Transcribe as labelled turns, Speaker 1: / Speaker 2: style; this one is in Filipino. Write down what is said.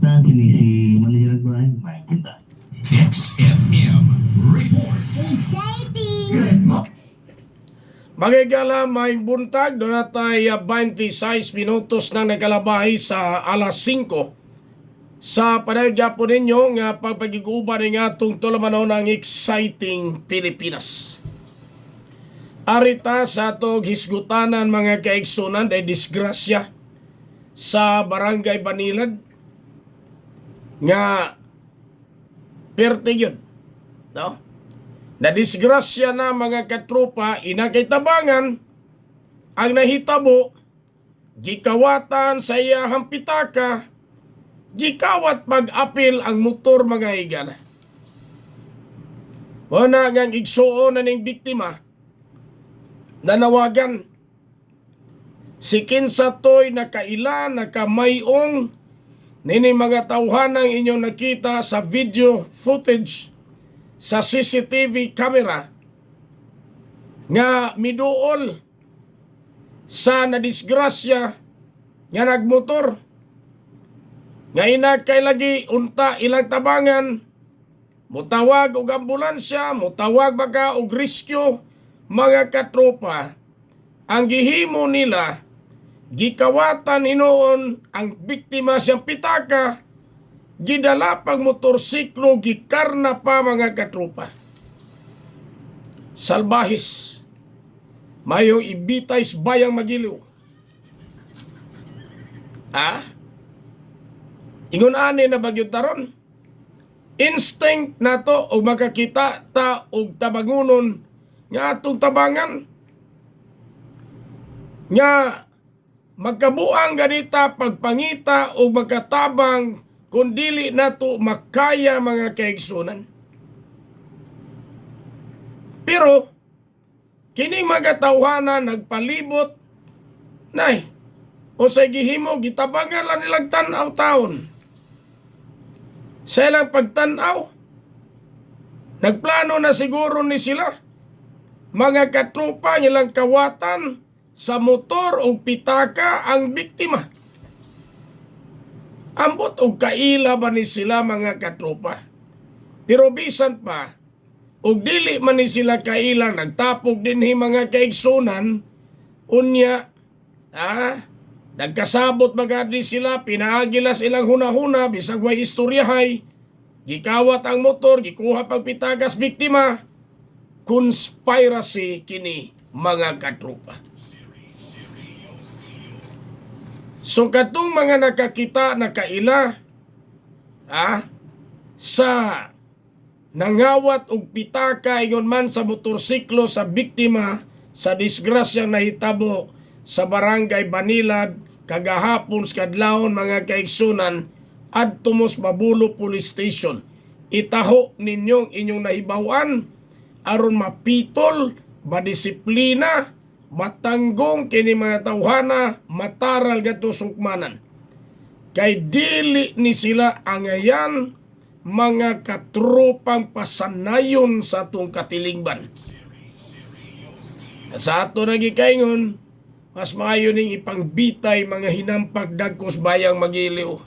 Speaker 1: Kumusta? Sini si Manager Agbahay. Main punta.
Speaker 2: XFM Report.
Speaker 3: Exciting!
Speaker 4: Magigala may buntag, doon natay 26 minutos na nagkalabahi sa alas 5. Sa panahon po ninyo nga pagpagiguban ng atong tulamanon ng exciting Pilipinas. Arita sa atong hisgutanan mga kaigsunan ay disgrasya sa Barangay Banilad nga pertigyon. No? Na disgrasya na mga katropa, inakitabangan ang nahitabo, gikawatan sa iyahang pitaka, gikawat pag-apil ang motor mga igana. Wala ngang igsuon na ning biktima, nanawagan, si kinsa to'y nakaila, nakamayong, nini mga tawhanang inyong nakita sa video footage sa CCTV camera nga miduol sa nadisgrasya nga nagmotor nga inakay lagi unta ilang tabangan, mutawag og ambulansya, mutawag baga og rescue mga katropa. Ang gihimo nila, gikawatan hinoon ang biktima siyang pitaka, gidala pag motorsiklo, gikarna pa mga katropa. Salbahis, mayong ibitay sa bayang magiliw. Ingon ani na bagyo taron. Instinct na to o makakita ta og tabangunon nga atong tabangan. Nga magkabuang ganita pagpangita o magkatabang kung dili nato makaya mga kaigsunan. Pero kini mga tawhana nagpalibot nay o sa gihimo gitabangan lang nilang tanaw taon. Sa ilang pagtanaw, nagplano na siguro ni sila mga katropa nilang kawatan sa motor o pitaka ang biktima. Ambot og kaila ba ni sila mga katropa? Pero bisan pa, og dili man ni sila kaila, nagtapog din hi mga kaigsunan, unya, nagkasabot magadi sila, pinaagilas ilang hunahuna, bisag way istoryahay, gikawat ang motor, gikuha pag pitagas biktima, conspiracy kini mga katropa. So katong mga nakakita na kaila sa nangawat og pitaka ingon man sa motorsiklo sa biktima sa disgrasyang nahitabo sa Barangay Banilad kagahapon sa kadlawon mga kaigsunan adto mos Mabulo Police Station. Itaho ninyong inyong nahibawan aron mapitol, madisiplina, matanggong kini mga tawhana, mataral gato sukmanan. Kay dili ni sila angayan mga katropang pasanayon sa atong katilingban. Sa ato nagikaingon, mas maayo ning ipangbitay mga hinampag dagkos bayang magiliw.